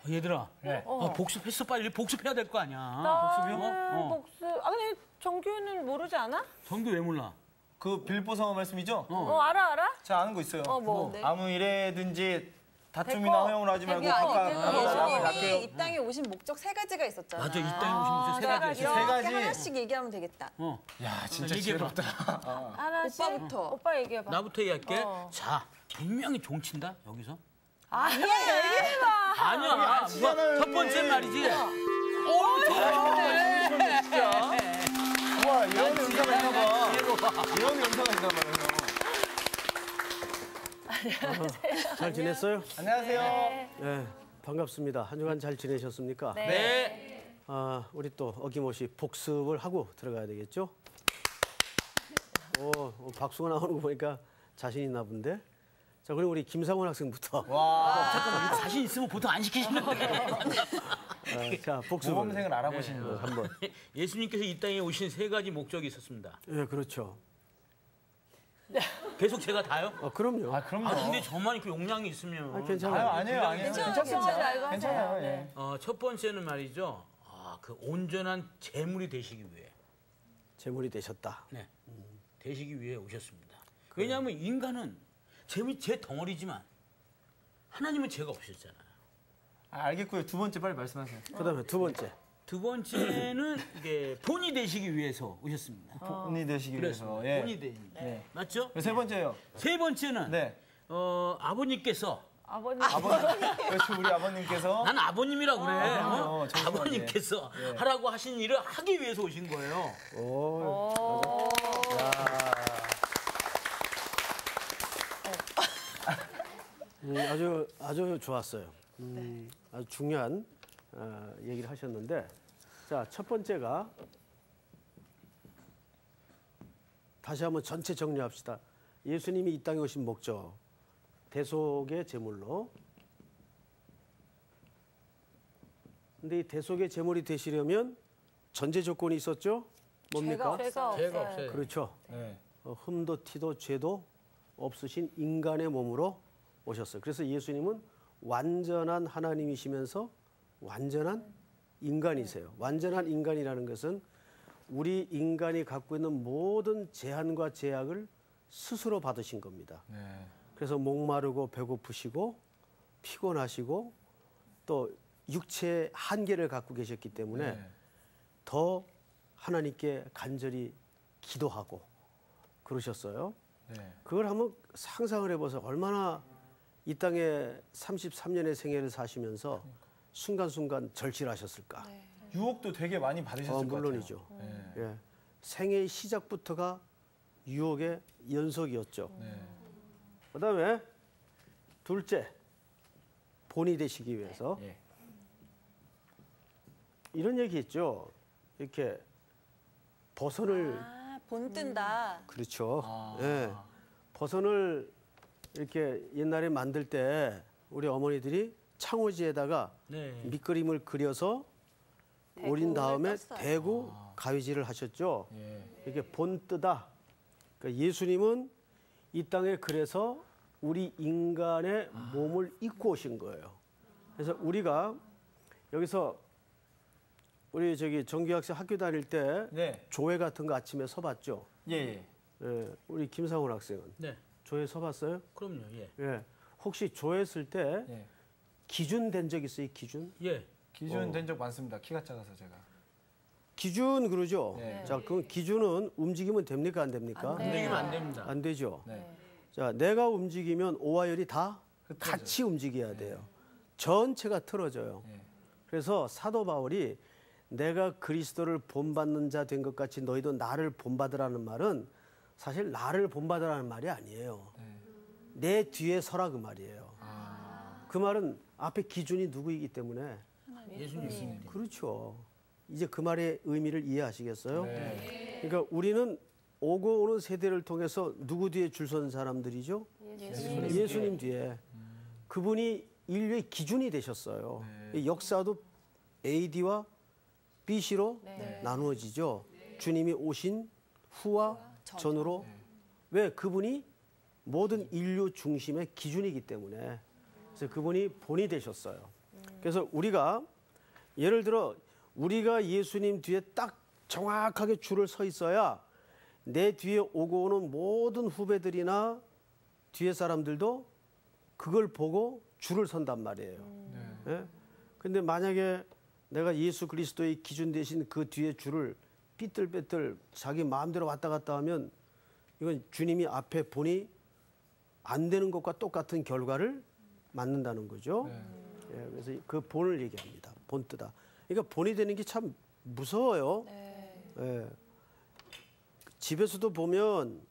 얘들아, 네. 복습했어. 빨리 복습해야 될 거 아니야. 나는 복습. 아니 정규는 모르지 않아? 정규 왜 몰라? 그 빌보성어 말씀이죠? 알아? 제가 아는 거 있어요. 뭐? 네. 아무 일에든지 다툼이나 허용을 하지 말고 예수님이 이 땅에 오신 목적 세 가지가 있었잖아. 맞아, 이 땅에 오신 세 가지 있어. 세 이렇게 가지. 하나씩 얘기하면 되겠다. 야, 진짜 얘기해봐. 지혜롭다. 하나씩. 오빠부터. 오빠 얘기해봐. 나부터 얘기할게. 자, 분명히 종친다 여기서. 아니야, 얘기해봐. 아니야. 첫 번째 말이지. 잘하네. 진짜. 와, 이런 연사가 있나 봐. 이런 연사가 있나 봐요. 잘 지냈어요? 안녕하세요. 네, 반갑습니다. 한 주간 잘 지내셨습니까? 네. 우리 또 어김없이 복습을 하고 들어가야 되겠죠? 박수가 나오는 거 보니까 자신 있나 본데? 자, 그럼 우리 김상원 학생부터. 잠깐만, 자신 있으면 보통 안 시키시는데. 자, 복습. 모범생을 알아보시는 거. 한번. 예수님께서 이 땅에 오신 세 가지 목적이 있었습니다. 네, 그렇죠. 계속 제가 다요? 그럼요. 그럼요. 근데 저만 이렇게 용량이 있으면. 괜찮아요. 아니에요. 괜찮아요. 괜찮아요. 예. 첫 번째는 말이죠. 그 온전한 재물이 되시기 위해. 재물이 되셨다. 네. 되시기 위해 오셨습니다. 왜냐하면 인간은 제 덩어리지만 하나님은 죄가 없으셨잖아요. 알겠고요. 두 번째 빨리 말씀하세요. 그다음에 두 번째. 두 번째는 이게 본이 되시기 위해서 오셨습니다. 본이 되시기 위해서. 그렇습니다. 예. 본이 되시. 맞죠? 세 번째요. 세 번째는 네. 아버님께서 아버님. 그렇죠. 우리 아버님께서. 난 아버님이라고 그래. 그럼요. 정말, 아버님께서 하라고 하신 일을 하기 위해서 오신 거예요. 아주 좋았어요. 아주 중요한 얘기를 하셨는데, 자, 첫 번째가 다시 한번 전체 정리합시다. 예수님이 이 땅에 오신 목적, 대속의 제물로. 근데 이 대속의 제물이 되시려면 전제 조건이 있었죠? 뭡니까? 죄가 없어요. 그렇죠. 네. 흠도 티도 죄도 없으신 인간의 몸으로 오셨어요. 그래서 예수님은 완전한 하나님이시면서 완전한 인간이세요. 완전한 인간이라는 것은 우리 인간이 갖고 있는 모든 제한과 제약을 스스로 받으신 겁니다. 네. 그래서 목마르고 배고프시고 피곤하시고 또 육체의 한계를 갖고 계셨기 때문에 더 하나님께 간절히 기도하고 그러셨어요. 네. 그걸 한번 상상을 해보세요. 얼마나 이 땅에 33년의 생애를 사시면서 순간순간 절실하셨을까. 유혹도 되게 많이 받으셨을 것 같아요. 물론이죠. 예. 생애의 시작부터가 유혹의 연속이었죠. 그다음에 둘째, 본이 되시기 위해서 이런 얘기했죠. 이렇게 버선을 본 뜬다. 그렇죠. 예. 버선을 이렇게 옛날에 만들 때 우리 어머니들이 창호지에다가 밑그림을 그려서 오린 다음에 대고 가위질을 하셨죠. 이렇게 본뜨다. 그러니까 예수님은 이 땅에 그래서 우리 인간의 몸을 입고 오신 거예요. 그래서 우리가 여기서 우리 정규학생 학교 다닐 때 조회 같은 거 아침에 서봤죠. 예. 우리 김상훈 학생은 조회 서봤어요? 그럼요. 예. 혹시 조회했을 때 기준 된 적 있어요? 기준? 기준 된 적 많습니다. 키가 작아서 제가. 기준 그러죠. 자, 그럼 기준은 움직이면 됩니까? 안 됩니까? 움직이면 안 됩니다. 안 되죠. 자, 내가 움직이면 오와 열이 다 같이 움직여야 돼요. 전체가 틀어져요. 그래서 사도 바울이 내가 그리스도를 본받는 자 된 것 같이 너희도 나를 본받으라는 말은 사실 나를 본받으라는 말이 아니에요. 내 뒤에 서라 그 말이에요. 그 말은 앞에 기준이 누구이기 때문에 예수님. 그렇죠. 이제 그 말의 의미를 이해하시겠어요? 그러니까 우리는 오고 오는 세대를 통해서 누구 뒤에 줄 선 사람들이죠? 예수님 뒤에. 그분이 인류의 기준이 되셨어요. 역사도 AD와 BC로 나누어지죠. 주님이 오신 후와 전으로. 왜? 그분이 모든 인류 중심의 기준이기 때문에. 그래서 그분이 본이 되셨어요. 그래서 우리가 예를 들어 우리가 예수님 뒤에 딱 정확하게 줄을 서 있어야 내 뒤에 오고 오는 모든 후배들이나 뒤에 사람들도 그걸 보고 줄을 선단 말이에요. 예? 근데 만약에 내가 예수 그리스도의 기준 대신 그 뒤에 줄을 삐뚤빼뚤 자기 마음대로 왔다 갔다 하면 이건 주님이 앞에 보니 안 되는 것과 똑같은 결과를 맞는다는 거죠. 예, 그래서 그 본을 얘기합니다. 본뜨다. 그러니까 본이 되는 게 참 무서워요. 예. 집에서도 보면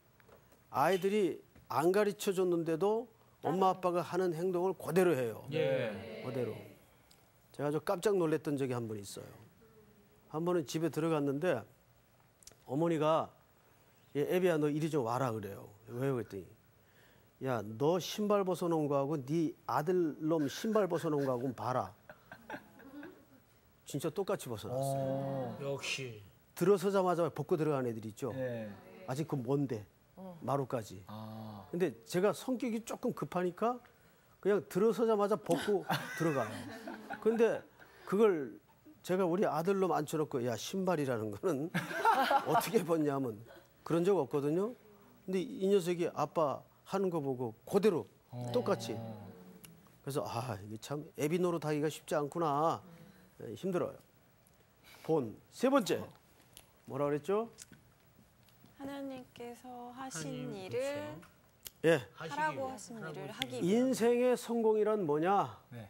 아이들이 안 가르쳐 줬는데도 엄마 아빠가 하는 행동을 그대로 해요. 그대로. 제가 좀 깜짝 놀랐던 적이 한 번 있어요. 한 번은 집에 들어갔는데 어머니가 애비야 너 이리 좀 와라 그래요. 왜요 그랬더니 야 너 신발 벗어놓은 거하고 네 아들놈 신발 벗어놓은 거하고 봐라. 진짜 똑같이 벗어놨어요. 역시. 들어서자마자 벗고 들어간 애들 있죠. 아직 그 뭔데 마루까지. 근데 제가 성격이 조금 급하니까 그냥 들어서자마자 벗고 들어가요. 근데 그걸 제가 우리 아들놈 앉혀놓고 야 신발이라는 거는 어떻게 벗냐면 그런 적 없거든요. 근데 이 녀석이 아빠 하는 거 보고 그대로 똑같이. 그래서 아 이게 참 애비 노릇하기가 쉽지 않구나. 힘들어요. 본 세 번째 뭐라 그랬죠? 하나님께서 하신 하나님, 일을 예. 하라고 하신 일을 하기 위해 인생의 성공이란 뭐냐? 네.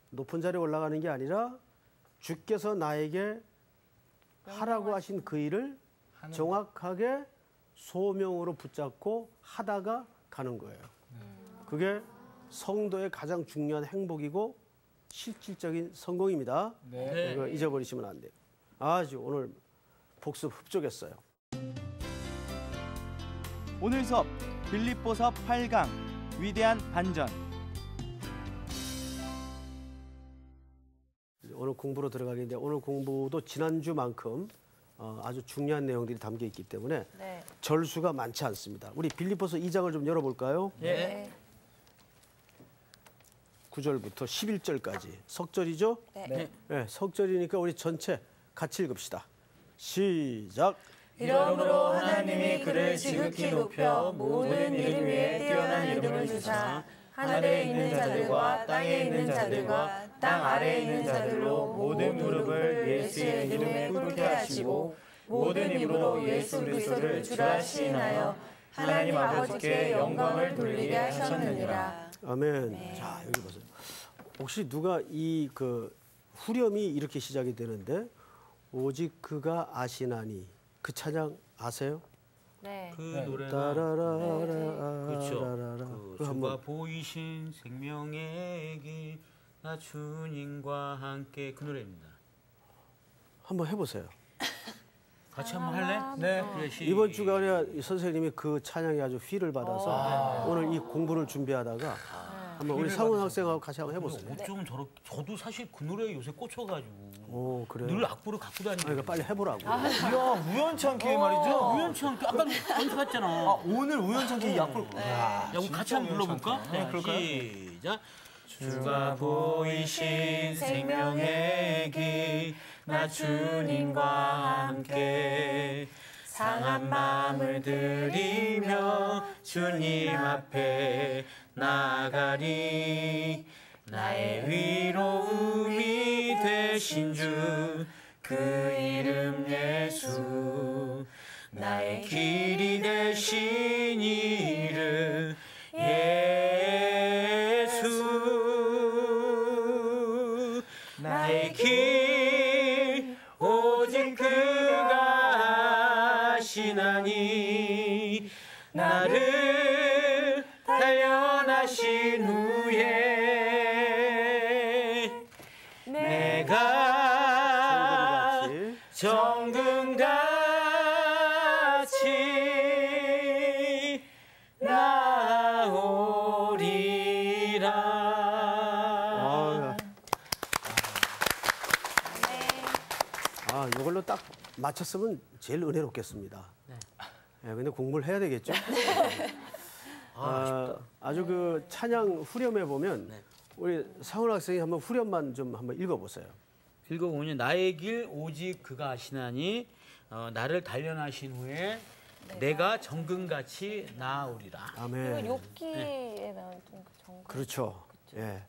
높은 자리에 올라가는 게 아니라 주께서 나에게 하라고 하신 그 일을 정확하게 소명으로 붙잡고 하다가 가는 거예요. 그게 성도의 가장 중요한 행복이고 실질적인 성공입니다. 네. 이거 잊어버리시면 안 돼요. 아주 오늘 복습 흡족했어요. 오늘 수업 빌립보서 8강 위대한 반전. 오늘 공부로 들어가겠는데 오늘 공부도 지난주만큼 아주 중요한 내용들이 담겨 있기 때문에 네. 절수가 많지 않습니다. 우리 빌립보서 2장을 좀 열어볼까요? 네. 9절부터 11절까지 석절이죠? 네. 네, 석절이니까 우리 전체 같이 읽읍시다. 시작. 이러므로 하나님이 그를 지극히 높여 모든 이름 위에 뛰어난 이름을 주사 하늘에 있는 자들과 땅에 있는 자들과 땅 아래에 있는 자들로 모든 무릎을 예수의 이름에 꿇게 하시고 모든 입으로 예수 그리스도를 주라 시인하여 하나님 아버지께 영광을 돌리게 하셨느니라. 아멘. 자 여기 보세요. 혹시 누가 이 그 후렴이 이렇게 시작이 되는데 오직 그가 아시나니 그 찬양 아세요? 네. 그 노래가 따라라라 그렇죠. 라라라. 그 그거 주가 한번 보이신 생명의 길 나 주님과 함께 그 노래입니다. 한번 해보세요. 같이 한번 할래? 네. 그래, 시- 이번 주간에 선생님이 그 찬양에 아주 휘를 받아서 오늘 이 공부를 준비하다가 한번 우리 상훈 학생하고 같이 한번 해보세요. 어쩌면 저렇게 저도 사실 그 노래에 요새 꽂혀가지고 오 그래요? 늘 악보를 갖고 다니고. 그러니까 빨리 해보라고. 이야, 우연치 않게 말이죠. 우연치 않게 아까 연습했잖아. 아, 오늘 우연치 않게 이 악보를. 야, 우리 같이 한번 불러볼까? 네, 그럴까요? 시작. 주가 보이신 생명의 길 나 주님과 함께 상한 마음을 들이며 주님 앞에 나아가리. 나의 위로움이 되신 주 그 이름 예수 나의 길이 되신 이름 예수 나의 길 오직 그가 아시나니 나를 단련하신 후에 내가 같이. 정금같이 나오리라. 이걸로 딱 맞췄으면 제일 은혜롭겠습니다. 네, 근데 공부를 해야 되겠죠? 아주 그 찬양 후렴에 보면 우리 상훈 학생이 한번 후렴만 좀 한번 읽어보세요. 읽어보면 나의 길 오직 그가 아시나니 나를 단련하신 후에 내가 정금같이 나아오리라. 아멘. 이거 욥기에 나온 그 정글. 그렇죠. 예. 네.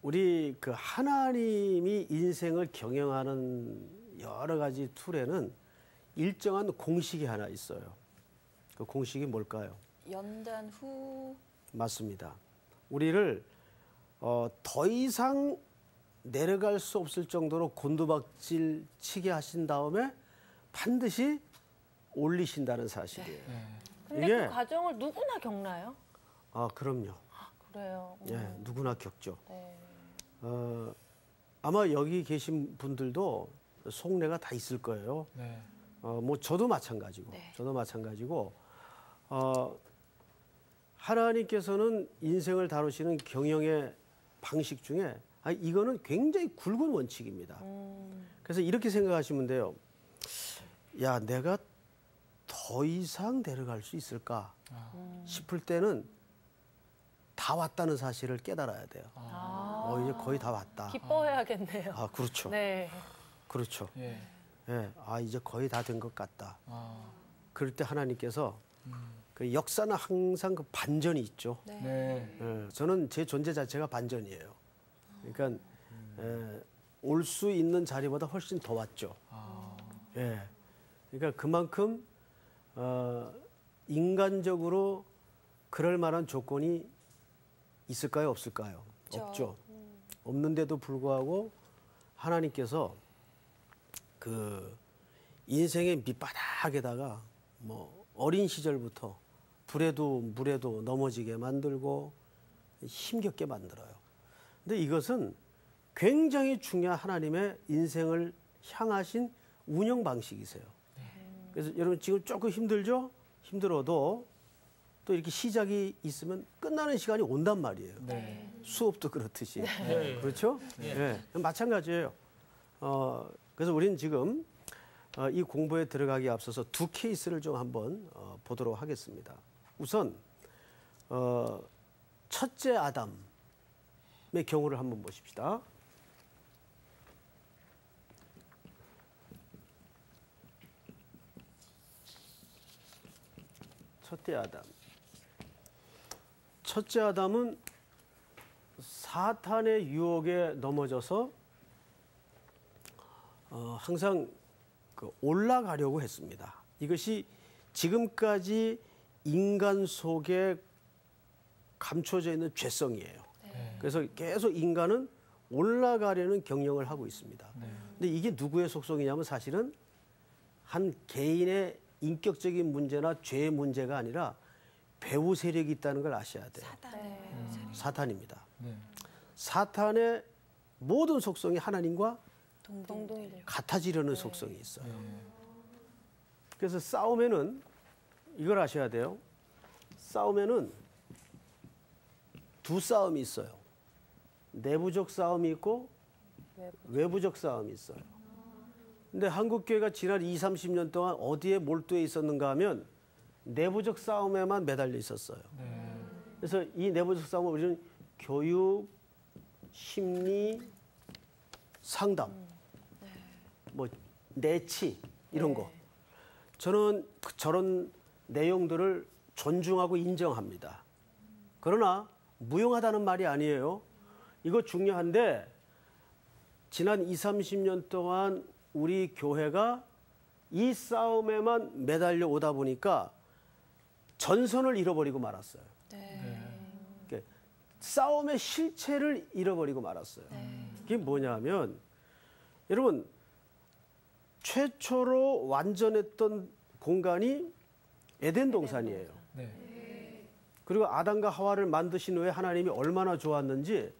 우리 그 하나님이 인생을 경영하는 여러 가지 툴에는 일정한 공식이 하나 있어요. 그 공식이 뭘까요? 연단 후 맞습니다. 우리를 더 이상 내려갈 수 없을 정도로 곤두박질 치게 하신 다음에 반드시 올리신다는 사실이에요. 근데 이게- 그 과정을 누구나 겪나요? 아, 그럼요. 그래요. 예, 누구나 겪죠. 네. 아마 여기 계신 분들도 속내가 다 있을 거예요. 네. 뭐 저도 마찬가지고, 네. 저도 마찬가지고, 하나님께서는 인생을 다루시는 경영의 방식 중에 이거는 굉장히 굵은 원칙입니다. 그래서 이렇게 생각하시면 돼요. 야, 내가 더 이상 내려갈 수 있을까 싶을 때는 다 왔다는 사실을 깨달아야 돼요. 이제 거의 다 왔다. 기뻐해야겠네요. 아, 그렇죠. 네. 그렇죠. 예. 예, 이제 거의 다 된 것 같다. 아. 그럴 때 하나님께서 그 역사는 항상 그 반전이 있죠. 네. 예, 저는 제 존재 자체가 반전이에요. 그러니까 올 수 있는 자리보다 훨씬 더 왔죠. 예, 그러니까 그만큼 인간적으로 그럴 만한 조건이 있을까요, 없을까요? 없죠. 없는데도 불구하고 하나님께서 그 인생의 밑바닥에다가 뭐 어린 시절부터 불에도 물에도 넘어지게 만들고 힘겹게 만들어요. 근데 이것은 굉장히 중요한 하나님의 인생을 향하신 운영 방식이세요. 그래서 여러분 지금 조금 힘들죠? 힘들어도 또 이렇게 시작이 있으면 끝나는 시간이 온단 말이에요. 네. 수업도 그렇듯이. 그렇죠? 예. 마찬가지예요. 그래서 우리는 지금 이 공부에 들어가기 앞서서 두 케이스를 좀 한번 보도록 하겠습니다. 우선 첫째 아담의 경우를 한번 보십시다. 첫째 아담. 첫째 아담은 사탄의 유혹에 넘어져서 항상 올라가려고 했습니다. 이것이 지금까지 인간 속에 감춰져 있는 죄성이에요. 그래서 계속 인간은 올라가려는 경영을 하고 있습니다. 근데 이게 누구의 속성이냐면 사실은 한 개인의 인격적인 문제나 죄의 문제가 아니라 배후 세력이 있다는 걸 아셔야 돼요. 사탄입니다. 네. 사탄의 모든 속성이 하나님과 동동이를. 같아지려는 속성이 있어요. 그래서 싸움에는 이걸 아셔야 돼요. 싸움에는 두 싸움이 있어요. 내부적 싸움이 있고 외부적 싸움이 있어요. 근데 한국교회가 지난 20, 30년 동안 어디에 몰두해 있었는가 하면 내부적 싸움에만 매달려 있었어요. 그래서 이 내부적 싸움을 우리는 교육, 심리, 상담, 뭐 내치 이런 거. 저는 저런 내용들을 존중하고 인정합니다. 그러나 무용하다는 말이 아니에요. 이거 중요한데 지난 20, 30년 동안 우리 교회가 이 싸움에만 매달려 오다 보니까 전선을 잃어버리고 말았어요. 그러니까 싸움의 실체를 잃어버리고 말았어요. 그게 뭐냐면 여러분 최초로 완전했던 공간이 에덴 동산이에요. 네. 그리고 아담과 하와를 만드신 후에 하나님이 얼마나 좋았는지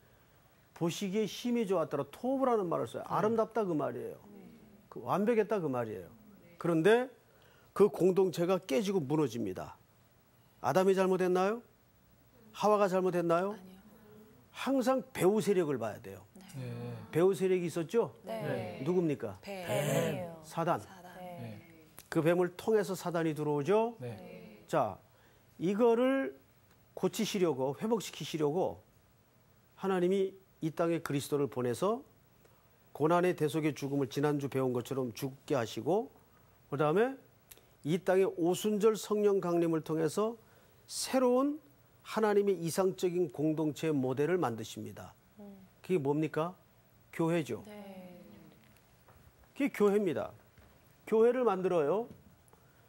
보시기에 힘이 좋았더라. 토브라는 말을 써요. 아름답다 그 말이에요. 완벽했다 그 말이에요. 그런데 그 공동체가 깨지고 무너집니다. 아담이 잘못했나요? 하와가 잘못했나요? 항상 배후 세력을 봐야 돼요. 네. 배후 세력이 있었죠? 네. 누굽니까? 뱀이에요. 사단. 네. 그 뱀을 통해서 사단이 들어오죠? 네. 자, 이거를 고치시려고 회복시키시려고 하나님이 이 땅에 그리스도를 보내서 고난의 대속의 죽음을 지난주 배운 것처럼 죽게 하시고 그다음에 이 땅에 오순절 성령 강림을 통해서 새로운 하나님의 이상적인 공동체의 모델을 만드십니다. 그게 뭡니까? 교회죠. 그게 교회입니다. 교회를 만들어요.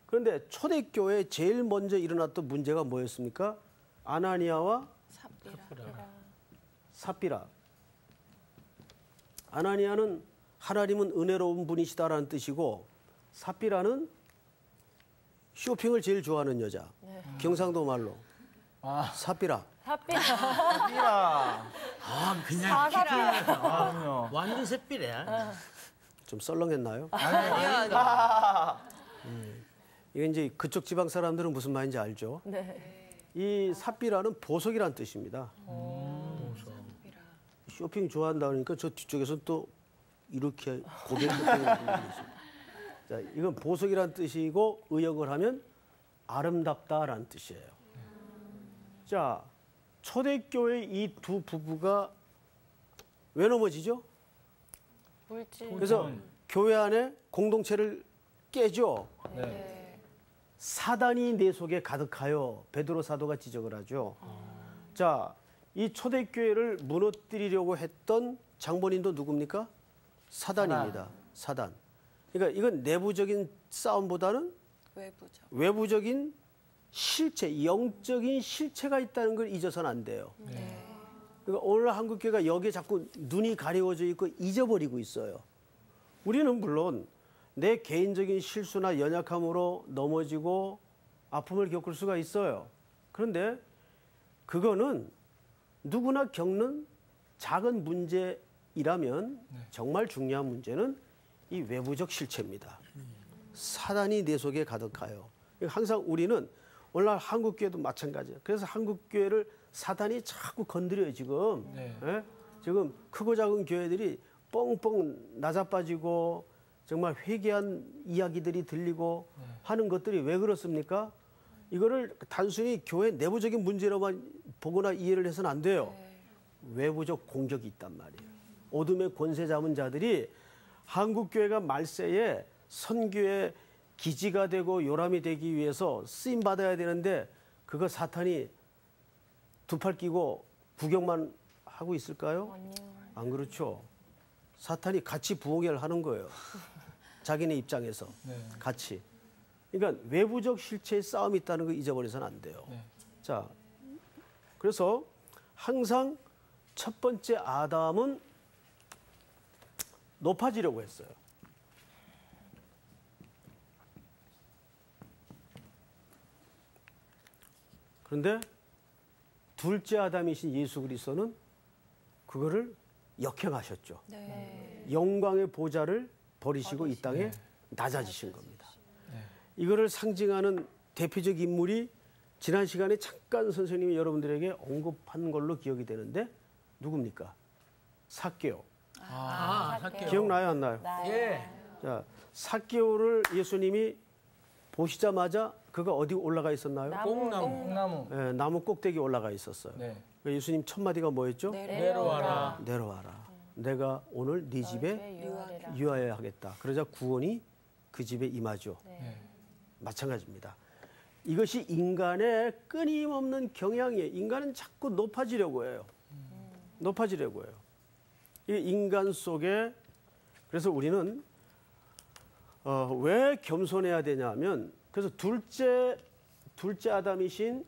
그런데 초대교회에 제일 먼저 일어났던 문제가 뭐였습니까? 아나니아와 삽비라. 아나니아는 하나님은 은혜로운 분이시다라는 뜻이고 삽비라는 쇼핑을 제일 좋아하는 여자. 경상도 말로 삽비라. 삐라. 아 그냥 그럼요. 완전 샛비래. 좀 썰렁했나요? 아닙니다. 이게 이제 그쪽 지방 사람들은 무슨 말인지 알죠? 이 삽비라는 보석이란 뜻입니다. 쇼핑 좋아한다 그러니까 저 뒤쪽에서는 또 이렇게 고개를 끄는 분들이 있습니다. 자, 이건 보석이란 뜻이고 의역을 하면 아름답다라는 뜻이에요. 자, 초대교회 이 두 부부가 왜 넘어지죠? 그래서 교회 안에 공동체를 깨죠. 사단이 내 속에 가득하여 베드로 사도가 지적을 하죠. 자, 이 초대교회를 무너뜨리려고 했던 장본인도 누굽니까? 사단입니다. 사단. 그러니까 이건 내부적인 싸움보다는 외부적인 실체, 영적인 실체가 있다는 걸 잊어서는 안 돼요. 그러니까 오늘 한국교회가 여기에 자꾸 눈이 가려워져 있고 잊어버리고 있어요. 우리는 물론 내 개인적인 실수나 연약함으로 넘어지고 아픔을 겪을 수가 있어요. 그런데 그거는 누구나 겪는 작은 문제이라면 정말 중요한 문제는 이 외부적 실체입니다. 사단이 내 속에 가득하여. 항상 우리는 오늘날 한국교회도 마찬가지예요. 그래서 한국교회를 사단이 자꾸 건드려요, 지금. 예? 지금 크고 작은 교회들이 뻥뻥 낮아빠지고 정말 회개한 이야기들이 들리고 하는 것들이 왜 그렇습니까? 이거를 단순히 교회 내부적인 문제로만 보거나 이해를 해서는 안 돼요. 외부적 공격이 있단 말이에요. 어둠의 권세 잡은 자들이 한국교회가 말세에 선교의 기지가 되고 요람이 되기 위해서 쓰임 받아야 되는데 그거 사탄이 두 팔 끼고 구경만 하고 있을까요? 안 그렇죠. 사탄이 같이 부흥회를 하는 거예요. 자기네 입장에서 같이. 그러니까 외부적 실체의 싸움이 있다는 거 잊어버려서는 안 돼요. 자, 그래서 항상 첫 번째 아담은 높아지려고 했어요. 그런데 둘째 아담이신 예수 그리스도는 그거를 역행하셨죠. 영광의 보좌를 버리시고 이 땅에 낮아지신 겁니다. 이거를 상징하는 대표적 인물이 지난 시간에 잠깐 선생님이 여러분들에게 언급한 걸로 기억이 되는데 누굽니까? 삭개오. 삭개오. 기억나요, 안 나요? 예. 자, 삭개오를 예수님이 보시자마자 그가 어디 올라가 있었나요? 뽕나무. 예, 나무 꼭대기에 올라가 있었어요. 그러니까 예수님 첫 마디가 뭐였죠? 내려와라. 내려와라. 내가 오늘 네 집에 유하여 하겠다. 그러자 구원이 그 집에 임하죠. 마찬가지입니다. 이것이 인간의 끊임없는 경향이에요. 인간은 자꾸 높아지려고 해요. 높아지려고 해요. 이 인간 속에 그래서 우리는 왜 겸손해야 되냐면 그래서 둘째 아담이신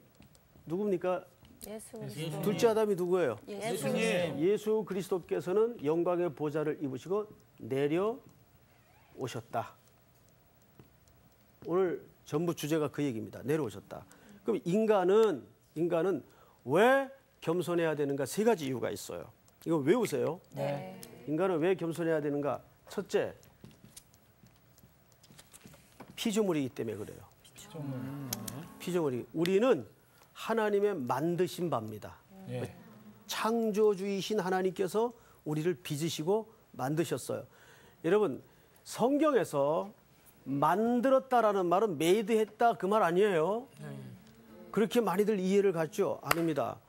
누굽니까? 예수. 둘째 아담이 누구예요? 예수님. 예수 그리스도께서는 영광의 보좌를 입으시고 내려오셨다. 오늘 전부 주제가 그 얘기입니다. 내려오셨다. 그럼 인간은 왜 겸손해야 되는가? 세 가지 이유가 있어요. 이거 외우세요. 인간은 왜 겸손해야 되는가? 첫째, 피조물이기 때문에 그래요. 피조물이. 우리는 하나님의 만드신 바입니다. 창조주이신 하나님께서 우리를 빚으시고 만드셨어요. 여러분, 성경에서 만들었다라는 말은 메이드했다 그 말 아니에요. 그렇게 많이들 이해를 갖죠? 아닙니다.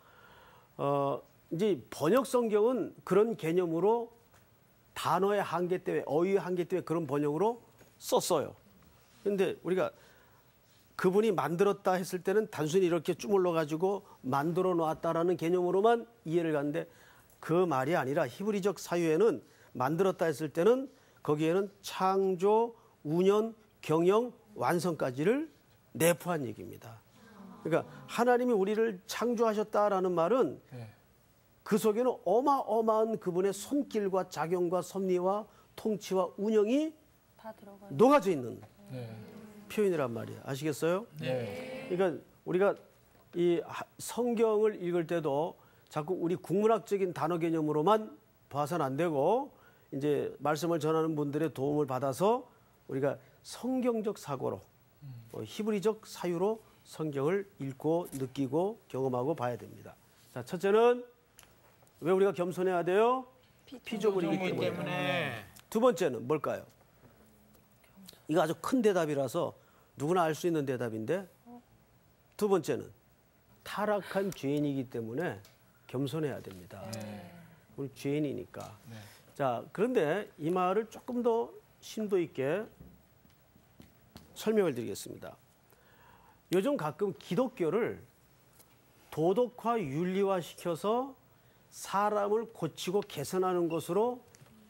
이제 번역 성경은 그런 개념으로 단어의 한계 때문에, 어휘의 한계 때문에 그런 번역으로 썼어요. 근데 우리가 그분이 만들었다 했을 때는 단순히 이렇게 주물러 가지고 만들어 놨다라는 개념으로만 이해를 갖는데 그 말이 아니라 히브리적 사유에는 만들었다 했을 때는 거기에는 창조, 운영, 경영, 완성까지를 내포한 얘기입니다. 그러니까 하나님이 우리를 창조하셨다라는 말은 그 속에는 어마어마한 그분의 손길과 작용과 섭리와 통치와 운영이 다 들어가요. 녹아져 있는 표현이란 말이에요. 아시겠어요? 네. 그러니까 우리가 이 성경을 읽을 때도 자꾸 우리 국문학적인 단어 개념으로만 봐서는 안 되고 이제 말씀을 전하는 분들의 도움을 받아서 우리가 성경적 사고로 히브리적 사유로 성경을 읽고 느끼고 경험하고 봐야 됩니다. 자, 첫째는 왜 우리가 겸손해야 돼요? 피조물이기 때문에. 두 번째는 뭘까요? 이거 아주 큰 대답이라서 누구나 알 수 있는 대답인데 두 번째는 타락한 죄인이기 때문에 겸손해야 됩니다. 우리 죄인이니까. 자, 그런데 이 말을 조금 더 심도 있게 설명을 드리겠습니다. 요즘 가끔 기독교를 도덕화, 윤리화 시켜서 사람을 고치고 개선하는 것으로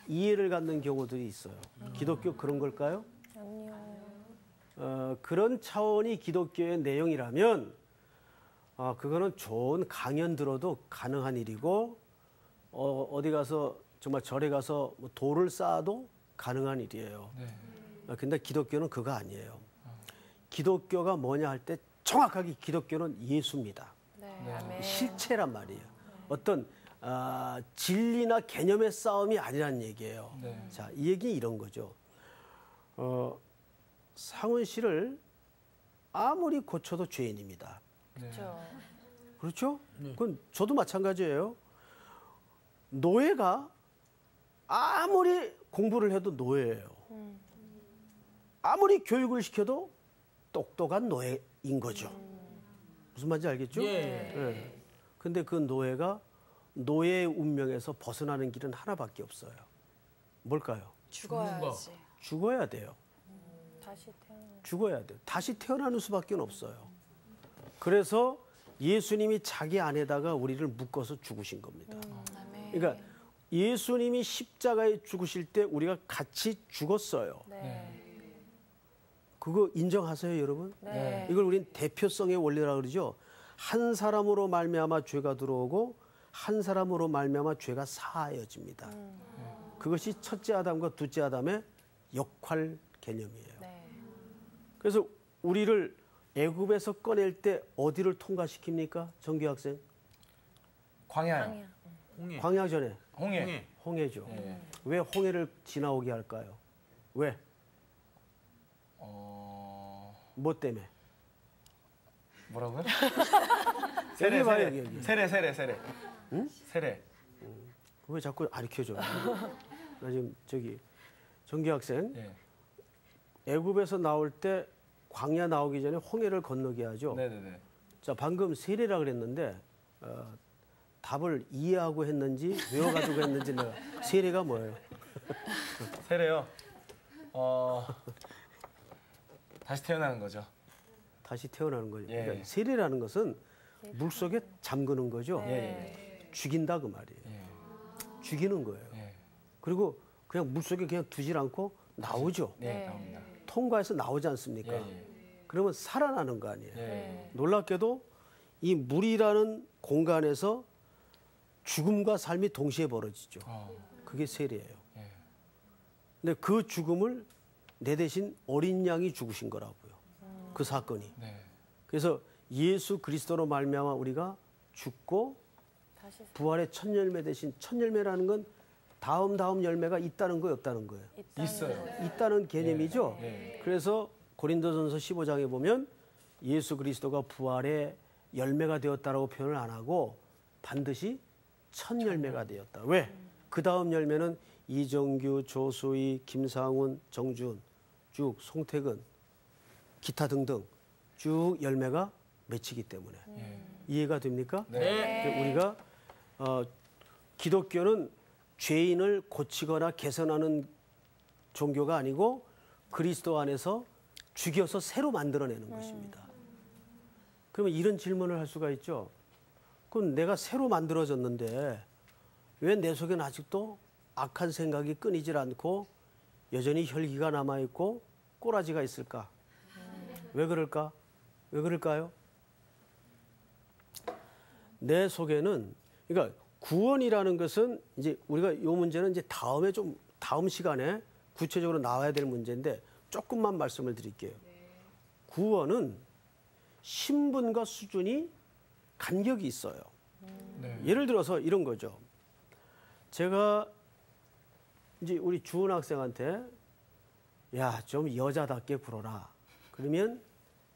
이해를 갖는 경우들이 있어요. 기독교 그런 걸까요? 아니요. 그런 차원이 기독교의 내용이라면 그거는 좋은 강연 들어도 가능한 일이고 어디 가서 정말 절에 가서 뭐 돌을 쌓아도 가능한 일이에요. 근데 기독교는 그거 아니에요. 기독교가 뭐냐 할 때 정확하게 기독교는 예수입니다. 아멘. 실체란 말이에요. 어떤 진리나 개념의 싸움이 아니라는 얘기예요. 자, 이 얘기 이런 거죠. 상훈 씨를 아무리 고쳐도 죄인입니다. 그렇죠. 그렇죠? 그건 저도 마찬가지예요. 노예가 아무리 공부를 해도 노예예요. 아무리 교육을 시켜도 똑똑한 노예인 거죠. 무슨 말인지 알겠죠? 예. 근데 그 노예가 노예의 운명에서 벗어나는 길은 하나밖에 없어요. 뭘까요? 죽어야지. 죽어야 돼요. 다시 태어나. 죽어야 돼요. 다시 태어나는 수밖에 없어요. 그래서 예수님이 자기 안에다가 우리를 묶어서 죽으신 겁니다. 그러니까 예수님이 십자가에 죽으실 때 우리가 같이 죽었어요. 네. 그거 인정하세요, 여러분? 네. 이걸 우리는 대표성의 원리라고 그러죠. 한 사람으로 말미암아 죄가 들어오고 한 사람으로 말미암아 죄가 사하여집니다. 그것이 첫째 아담과 둘째 아담의 역할 개념이에요. 네. 그래서 우리를 애굽에서 꺼낼 때 어디를 통과시킵니까? 정규 학생? 광야요. 홍해. 광야 전에 홍해. 홍해죠. 네. 왜 홍해를 지나오게 할까요? 왜? 뭐 때문에? 뭐라고요? 여기 봐요, 여기. 세례. 응? 세례. 왜 자꾸 가르쳐줘? 나 지금 저기 정규 학생 네. 애굽에서 나올 때 광야 나오기 전에 홍해를 건너게 하죠. 네네네. 자, 방금 세례라 그랬는데 답을 이해하고 했는지 외워가지고 했는지 내가 세례가 뭐예요? 세례요. 다시 태어나는 거죠. 다시 태어나는 거죠. 예. 그러니까 세례라는 것은 물 속에 잠그는 거죠. 예. 죽인다 그 말이에요. 죽이는 거예요. 예. 그리고 그냥 물 속에 그냥 두질 않고 나오죠. 네, 나옵니다. 통과해서 나오지 않습니까? 예. 그러면 살아나는 거 아니에요. 예. 놀랍게도 이 물이라는 공간에서 죽음과 삶이 동시에 벌어지죠. 그게 세례예요. 예. 근데 그 죽음을 내 대신 어린 양이 죽으신 거라고요. 그 사건이. 네. 그래서 예수 그리스도로 말미암아 우리가 죽고 다시 부활의 첫 열매 대신 첫 열매라는 건 다음 열매가 있다는 거예요, 없다는 거예요? 있어요. 있다는 개념이죠. 네. 그래서 고린도전서 15장에 보면 예수 그리스도가 부활의 열매가 되었다라고 표현을 안 하고 반드시 첫 열매가 되었다. 왜? 그 다음 열매는 이정규, 조수희, 김상훈, 정준 쭉 송태근 기타 등등 쭉 열매가 맺히기 때문에. 이해가 됩니까? 네. 우리가 기독교는 죄인을 고치거나 개선하는 종교가 아니고 그리스도 안에서 죽여서 새로 만들어내는 것입니다. 그러면 이런 질문을 할 수가 있죠. 그럼 내가 새로 만들어졌는데 왜 내 속에는 아직도 악한 생각이 끊이질 않고 여전히 혈기가 남아있고 꼬라지가 있을까? 왜 그럴까? 왜 그럴까요? 내 속에는, 그러니까 구원이라는 것은 이제 우리가 이 문제는 이제 다음 시간에 구체적으로 나와야 될 문제인데 조금만 말씀을 드릴게요. 구원은 신분과 수준이 간격이 있어요. 예를 들어서 이런 거죠. 제가 이제 우리 주은 학생한테 야, 좀 여자답게 굴어라. 그러면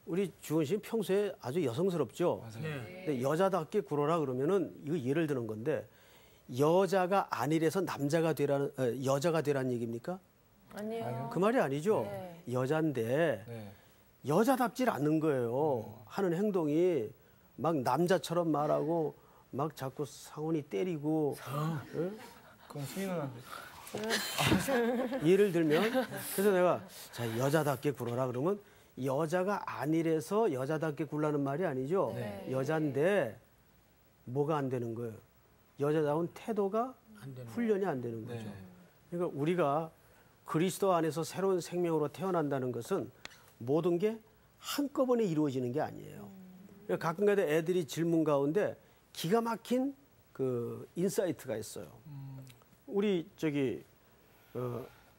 우리 주은 씨는 평소에 아주 여성스럽죠. 네. 근데 여자답게 굴어라 그러면은 이거 예를 드는 건데 여자가 아니래서 남자가 되라는 여자가 되라는 얘기입니까? 아니에요. 그 말이 아니죠. 네. 여잔데 네. 여자답질 않는 거예요. 하는 행동이 막 남자처럼 말하고 막 자꾸 상훈이 때리고 그건 수미 누나인데. 예를 들면 그래서 내가 자 여자답게 굴어라 그러면 여자가 아니래서 여자답게 굴라는 말이 아니죠. 네. 여잔데 뭐가 안 되는 거예요? 여자다운 태도가 안 되는 훈련이 안 되는 거죠. 네. 그러니까 우리가 그리스도 안에서 새로운 생명으로 태어난다는 것은 모든 게 한꺼번에 이루어지는 게 아니에요. 그러니까 가끔가다 애들이 질문 가운데 기가 막힌 그 인사이트가 있어요. 우리 저기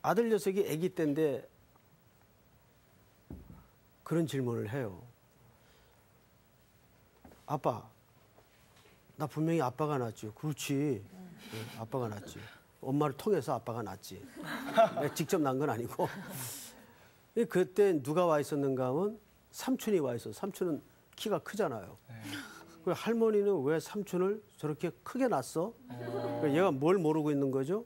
아들 녀석이 아기 때인데 그런 질문을 해요. 아빠, 나 분명히 아빠가 낳았지. 그렇지. 네, 아빠가 낳았지. 엄마를 통해서 아빠가 낳았지. 내가 직접 낳은 건 아니고. 그때 누가 와 있었는가 하면 삼촌이 와 있어. 삼촌은 키가 크잖아요. 그 할머니는 왜 삼촌을 저렇게 크게 낳았어? 그러니까 얘가 뭘 모르고 있는 거죠?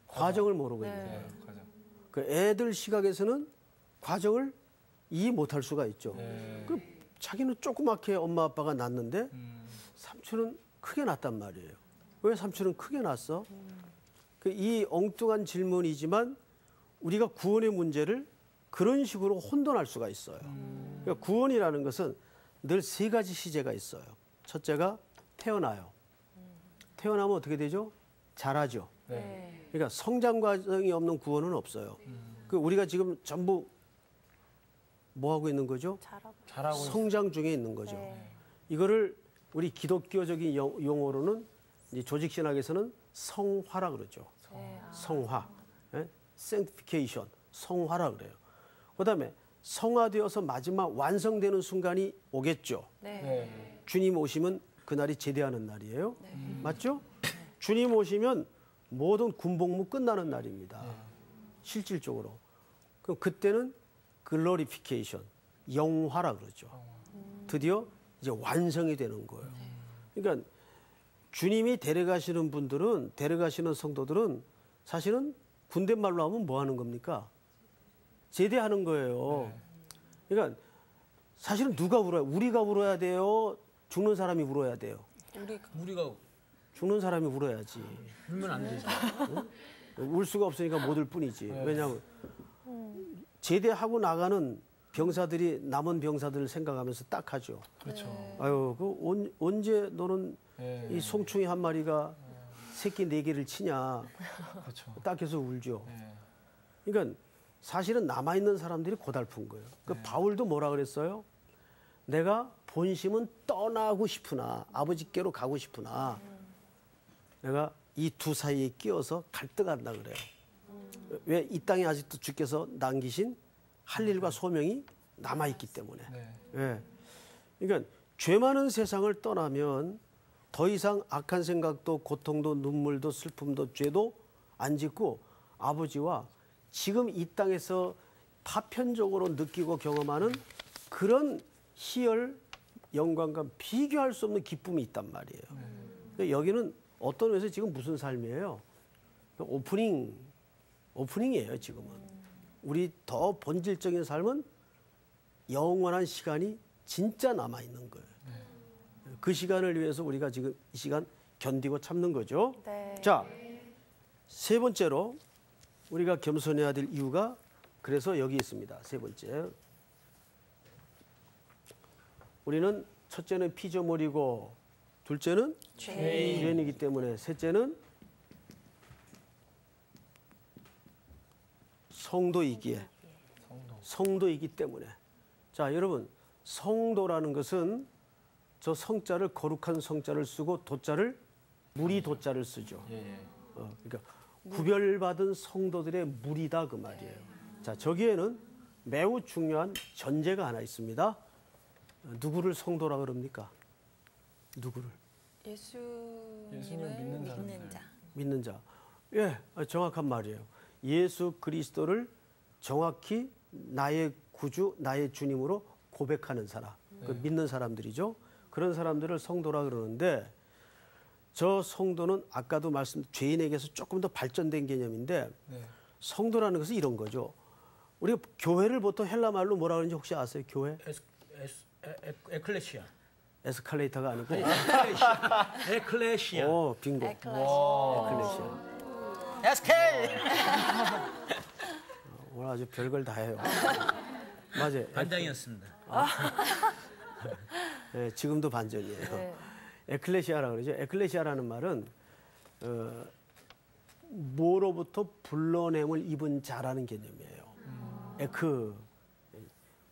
과정을 모르고 있는 거예요. 네, 과정. 그 애들 시각에서는 과정을 이해 못할 수가 있죠. 그 자기는 조그맣게 엄마 아빠가 낳았는데 삼촌은 크게 낳았단 말이에요. 왜 삼촌은 크게 낳았어? 그 이 엉뚱한 질문이지만 우리가 구원의 문제를 그런 식으로 혼돈할 수가 있어요. 그러니까 구원이라는 것은 늘 세 가지 시제가 있어요. 첫째가 태어나요. 태어나면 어떻게 되죠? 자라죠. 네. 그러니까 성장 과정이 없는 구원은 없어요. 그 우리가 지금 전부 뭐 하고 있는 거죠? 잘하고 있어요. 성장 중에 있는 거죠. 이거를 우리 기독교적인 용어로는 이제 조직신학에서는 성화라 그러죠. 성화, sanctification, 성화라 그래요. 그다음에 성화되어서 마지막 완성되는 순간이 오겠죠. 네. 주님 오시면 그날이 제대하는 날이에요. 맞죠? 주님 오시면 모든 군복무 끝나는 날입니다. 실질적으로. 그럼 그때는 글로리피케이션, 영화라 그러죠. 드디어 이제 완성이 되는 거예요. 그러니까 주님이 데려가시는 분들은, 데려가시는 성도들은 사실은 군대 말로 하면 뭐 하는 겁니까? 제대하는 거예요. 그러니까 사실은 누가 울어요? 우리가 울어야 돼요? 죽는 사람이 울어야 돼요? 우리가 죽는 사람이 울어야지. 울면 안 되죠. 울 수가 없으니까 못 울 뿐이지. 왜냐하면 제대하고 나가는 병사들이 남은 병사들을 생각하면서 딱 하죠. 그렇죠. 아유, 언제 너는 네. 이 송충이 한 마리가 새끼 4개를 치냐. 그렇죠. 딱 해서 울죠. 네. 그러니까 사실은 남아있는 사람들이 고달픈 거예요. 그 바울도 뭐라 그랬어요? 내가 본심은 떠나고 싶으나, 아버지께로 가고 싶으나, 내가 이 두 사이에 끼어서 갈등한다 그래요. 왜? 이 땅에 아직도 주께서 남기신 할 일과 소명이 남아있기 때문에. 네. 예. 그러니까 죄 많은 세상을 떠나면 더 이상 악한 생각도 고통도 눈물도 슬픔도 죄도 안 짓고 아버지와 지금 이 땅에서 파편적으로 느끼고 경험하는 그런 희열, 영광과 비교할 수 없는 기쁨이 있단 말이에요. 그러니까 여기는 어떤 의미에서 지금 무슨 삶이에요? 오프닝이에요, 지금은. 우리 더 본질적인 삶은 영원한 시간이 진짜 남아 있는 거예요. 그 시간을 위해서 우리가 지금 이 시간 견디고 참는 거죠. 네. 자, 세 번째로 우리가 겸손해야 될 이유가 그래서 여기 있습니다. 세 번째. 우리는 첫째는 피조물이고 둘째는 죄인이기 때문에 셋째는 성도이기에 성도이기 때문에 자 여러분 성도라는 것은 저 성자를 거룩한 성자를 쓰고 도자를 무리 도자를 쓰죠. 그러니까 구별받은 성도들의 무리다 그 말이에요. 자 저기에는 매우 중요한 전제가 하나 있습니다. 누구를 성도라 그럽니까? 누구를? 예수님을 믿는 자. 믿는 자. 예, 정확한 말이에요. 예수 그리스도를 정확히 나의 구주, 나의 주님으로 고백하는 사람, 그 믿는 사람들이죠. 그런 사람들을 성도라 그러는데 저 성도는 아까도 죄인에게서 조금 더 발전된 개념인데 성도라는 것은 이런 거죠. 우리가 교회를 보통 헬라 말로 뭐라 그러는지 혹시 아세요? 교회? 에클레시아. 에스컬레이터가 아니고 에클레시아. 오, 빙고. 에클레시아. 에스케. 오늘 아주 별걸 다 해요. 맞아요. 반장이었습니다. 네, 지금도 반전이에요. 에클레시아라고 그러죠. 에클레시아라는 말은 뭐로부터 불러냄을 입은 자라는 개념이에요.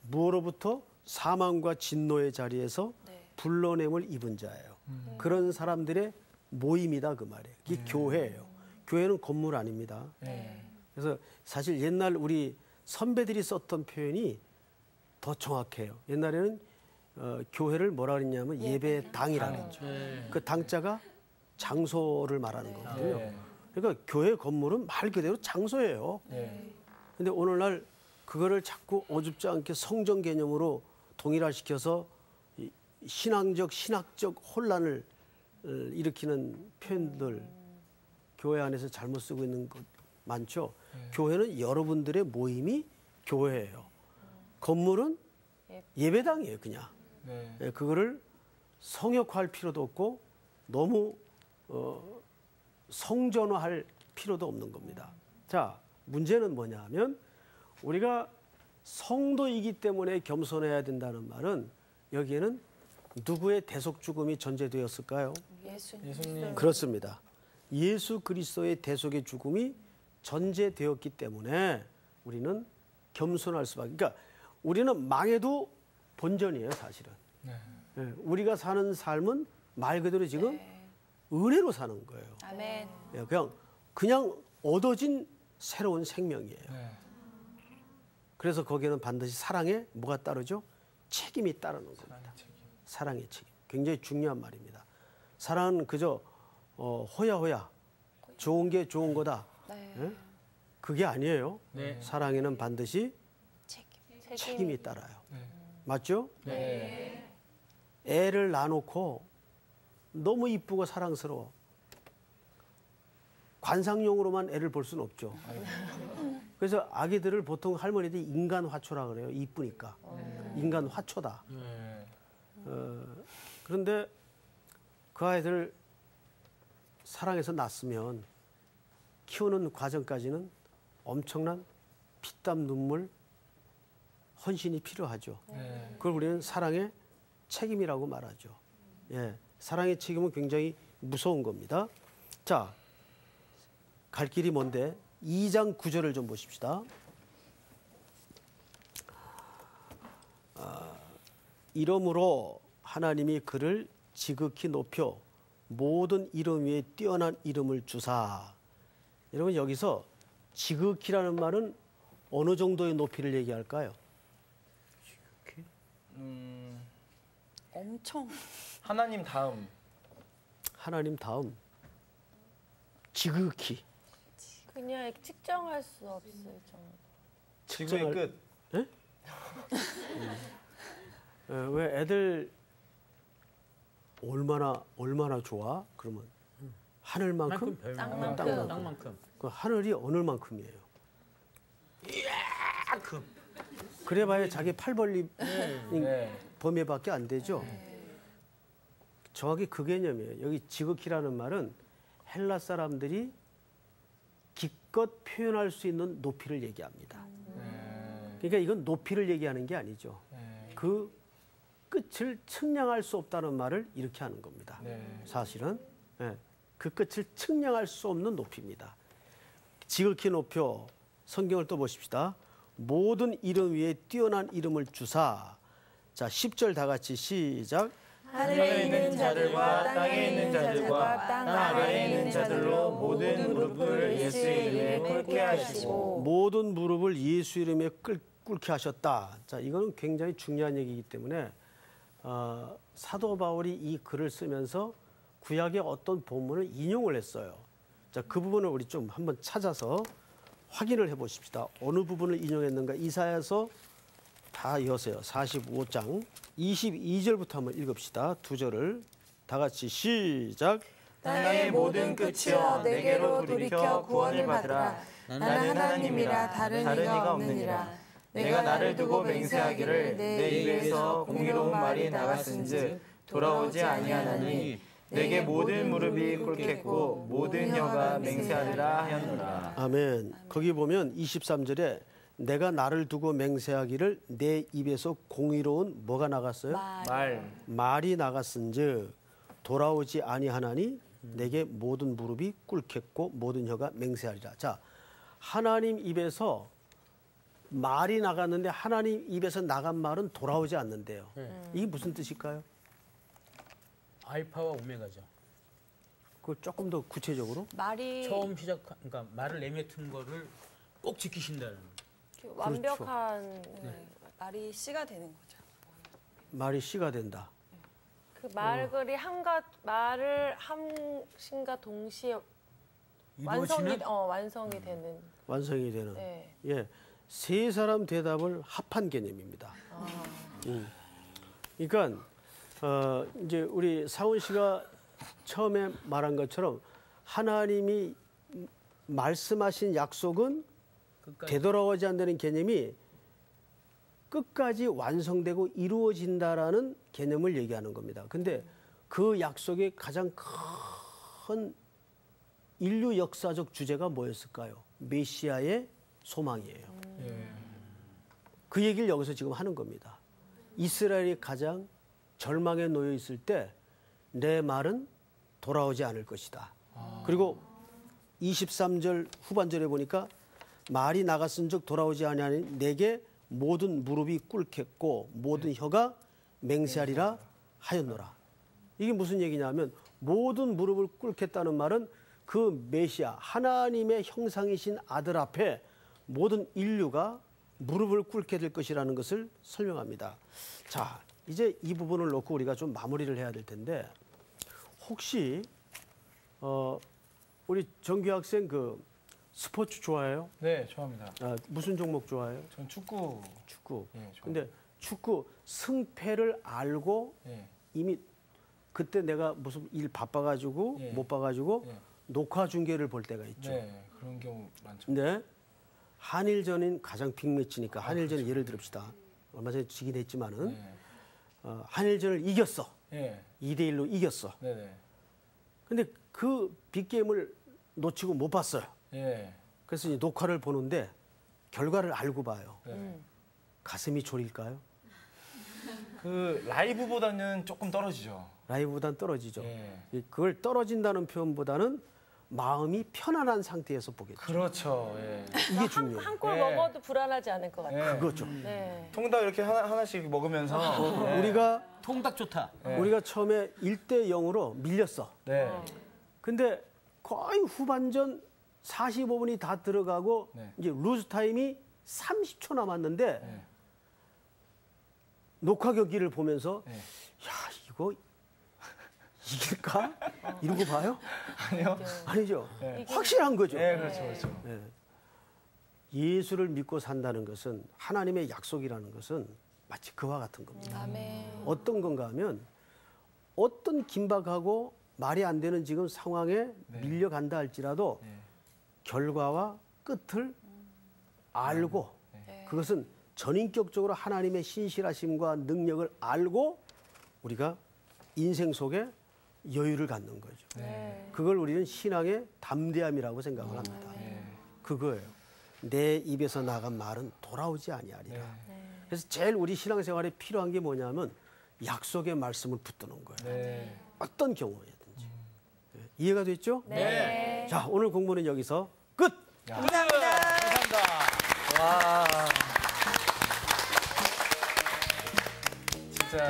무엇로부터 사망과 진노의 자리에서 불러냄을 입은 자예요. 그런 사람들의 모임이다 그 말이에요. 그게 교회예요. 교회는 건물 아닙니다. 그래서 사실 옛날 우리 선배들이 썼던 표현이 더 정확해요. 옛날에는 교회를 뭐라 그랬냐면 예배당이라는 거죠. 그 당자가 장소를 말하는 거거든요. 그러니까 교회 건물은 말 그대로 장소예요. 근데 오늘날 그거를 자꾸 어줍지 않게 성전 개념으로 동일화시켜서 신학적 혼란을 일으키는 표현들 교회 안에서 잘못 쓰고 있는 것 많죠. 교회는 여러분들의 모임이 교회예요. 건물은 예배당이에요, 그냥. 그거를 성역화할 필요도 없고 너무 성전화할 필요도 없는 겁니다. 자, 문제는 뭐냐면 우리가 성도이기 때문에 겸손해야 된다는 말은 여기에는 누구의 대속 죽음이 전제되었을까요? 예수님. 그렇습니다. 예수 그리스도의 대속의 죽음이 전제되었기 때문에 우리는 겸손할 수밖에. 그러니까 우리는 망해도 본전이에요, 사실은. 우리가 사는 삶은 말 그대로 지금 은혜로 사는 거예요. 아멘. 그냥 얻어진 새로운 생명이에요. 그래서 거기에는 반드시 사랑에 뭐가 따르죠? 책임이 따르는 겁니다. 사랑의 책임. 굉장히 중요한 말입니다. 사랑은 그저 호야호야 좋은 게 좋은 거다. 그게 아니에요. 사랑에는 반드시 책임이 따라요. 맞죠? 애를 낳아놓고 너무 이쁘고 사랑스러워. 관상용으로만 애를 볼 수는 없죠. 그래서 아기들을 보통 할머니들이 인간 화초라 그래요. 이쁘니까. 인간 화초다. 그런데 그 아이들 사랑해서 낳았으면 키우는 과정까지는 엄청난 피땀 눈물, 헌신이 필요하죠. 그걸 우리는 사랑의 책임이라고 말하죠. 사랑의 책임은 굉장히 무서운 겁니다. 자, 갈 길이 먼데 2장 9절을 좀 보십시다. 이러므로 하나님이 그를 지극히 높여 모든 이름 위에 뛰어난 이름을 주사. 여러분 여기서 지극히라는 말은 어느 정도의 높이를 얘기할까요? 지극히? 엄청. 하나님 다음. 하나님 다음. 지극히. 그냥 측정할 수 없을 정도. 지구의 끝. 예? 왜 애들 얼마나 좋아? 그러면 하늘만큼, 땅만큼. 그 하늘이 어느 만큼이에요? 이만큼. 그래봐야 자기 팔 벌림 범위밖에 안 되죠. 정확히 그 개념이에요. 여기 지극히라는 말은 헬라 사람들이 기껏 표현할 수 있는 높이를 얘기합니다. 그러니까 이건 높이를 얘기하는 게 아니죠. 그 끝을 측량할 수 없다는 말을 이렇게 하는 겁니다. 사실은 그 끝을 측량할 수 없는 높이입니다. 지극히 높여 성경을 또 보십시다. 모든 이름 위에 뛰어난 이름을 주사. 자, 10절 다 같이 시작. 하늘에 있는 자들과 땅에 있는 자들과 땅 아래에 있는 자들로 모든 무릎을 예수의 이름에 꿇게 하시고 모든 무릎을 예수 이름에 꿇게 하셨다. 자, 이거는 굉장히 중요한 얘기이기 때문에 사도 바울이 이 글을 쓰면서 구약의 어떤 본문을 인용을 했어요. 자, 그 부분을 우리 좀 한번 찾아서 확인을 해보십시다. 어느 부분을 인용했는가? 이사야서 다 여세요. 45장 22절부터 한번 읽읍시다. 두 절을 다 같이 시작. 땅의 모든 끝이여 내게로 돌이켜 구원을 받으라. 나는 하나님이라 다른 이가 없느니라. 내가 나를 두고 맹세하기를 내 입에서 공의로운 말이 나갔은즉 돌아오지 아니하나니 내게 모든 무릎이 꿇겠고 모든 혀가 맹세하리라 하였노라. 아멘. 거기 보면 23절에 내가 나를 두고 맹세하기를 내 입에서 공의로운 뭐가 나갔어요? 말이 나갔은즉 돌아오지 아니하나니 내게 모든 무릎이 꿇겠고 모든 혀가 맹세하리라. 자, 하나님 입에서 말이 나갔는데 하나님 입에서 나간 말은 돌아오지 않는데요. 이게 무슨 뜻일까요? 알파와 오메가죠. 그걸 조금 더 구체적으로 말이 처음 그러니까 말을 내뱉은 거를 꼭 지키신다는. 완벽한 말이 씨가 되는 거죠. 말이 씨가 된다. 그 말글이 말을 함신과 동시에 완성이 되는. 완성이 되는. 네. 예, 세 사람 대답을 합한 개념입니다. 그러니까 이제 우리 사원 씨가 처음에 말한 것처럼 하나님이 말씀하신 약속은 되돌아오지 않는 개념이 끝까지 완성되고 이루어진다라는 개념을 얘기하는 겁니다. 근데 그 약속의 가장 큰 인류 역사적 주제가 뭐였을까요? 메시아의 소망이에요. 그 얘기를 여기서 지금 하는 겁니다. 이스라엘이 가장 절망에 놓여 있을 때 내 말은 돌아오지 않을 것이다. 그리고 23절 후반절에 보니까 말이 나갔은즉 돌아오지 아니하니 내게 모든 무릎이 꿇겠고 모든 혀가 맹세하리라 하였노라. 이게 무슨 얘기냐면 모든 무릎을 꿇겠다는 말은 그 메시아 하나님의 형상이신 아들 앞에 모든 인류가 무릎을 꿇게 될 것이라는 것을 설명합니다. 자, 이제 이 부분을 놓고 우리가 좀 마무리를 해야 될 텐데 혹시 우리 정규 학생 그 스포츠 좋아해요? 네, 좋아합니다. 무슨 종목 좋아해요? 전 축구. 축구. 네, 좋아요. 근데 축구 승패를 알고 네. 이미 그때 내가 무슨 일 바빠가지고 네. 못 봐가지고 네. 녹화 중계를 볼 때가 있죠. 네, 그런 경우 많죠. 근데 한일전인 가장 빅매치니까 한일전을 예를 들읍시다. 얼마 전에 지긴 했지만은 네. 한일전을 이겼어. 네. 2대1로 이겼어. 네. 근데 그 빅게임을 놓치고 못 봤어요. 네. 그래서 이제 녹화를 보는데 결과를 알고 봐요. 네. 가슴이 졸일까요? 그 라이브보다는 조금 떨어지죠. 라이브보다는 떨어지죠. 네. 그걸 떨어진다는 표현보다는 마음이 편안한 상태에서 보겠죠. 그렇죠. 예. 이게 중요해요. 한 골 네. 먹어도 불안하지 않을 것 같아요. 네. 그거죠. 네. 통닭 이렇게 하나씩 먹으면서 네. 우리가 통닭 좋다. 네. 우리가 처음에 1대 0으로 밀렸어. 네. 근데 거의 후반전 45분이 다 들어가고 네. 이제 루즈 타임이 30초 남았는데 네. 녹화 경기를 보면서 네. 야, 이거 이길까? 이러고 봐요? 아니요. 아니죠. 네. 확실한 거죠. 네, 그렇죠, 그렇죠. 네. 예수를 믿고 산다는 것은 하나님의 약속이라는 것은 마치 그와 같은 겁니다. 아멘. 어떤 건가 하면 어떤 긴박하고 말이 안 되는 지금 상황에 네. 밀려간다 할지라도 네. 결과와 끝을 알고 네. 그것은 전인격적으로 하나님의 신실하심과 능력을 알고 우리가 인생 속에 여유를 갖는 거죠. 그걸 우리는 신앙의 담대함이라고 생각을 합니다. 그거예요. 내 입에서 나간 말은 돌아오지 아니하리라. 그래서 제일 우리 신앙생활에 필요한 게 뭐냐면 약속의 말씀을 붙드는 거예요. 어떤 경우에든지. 이해가 됐죠? 네. 자, 오늘 공부는 여기서 끝! 와. 진짜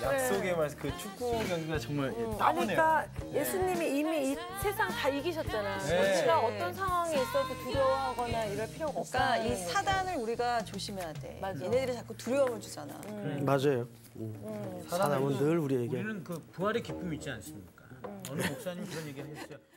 약속의 말씀, 그 축구 경기가 정말 아니, 따분해요. 그러니까 예수님이 이미 이 세상 다 이기셨잖아. 네. 우리가 어떤 상황에 있어도 두려워하거나 이럴 필요가 없어. 그러니까 이 사단을 우리가 조심해야 돼. 맞아. 얘네들이 자꾸 두려움을 주잖아. 맞아요. 사람은 늘 우리에게 우리는 그 부활의 기쁨이 있지 않습니까? 어느 목사님 그런 얘기를 했어요.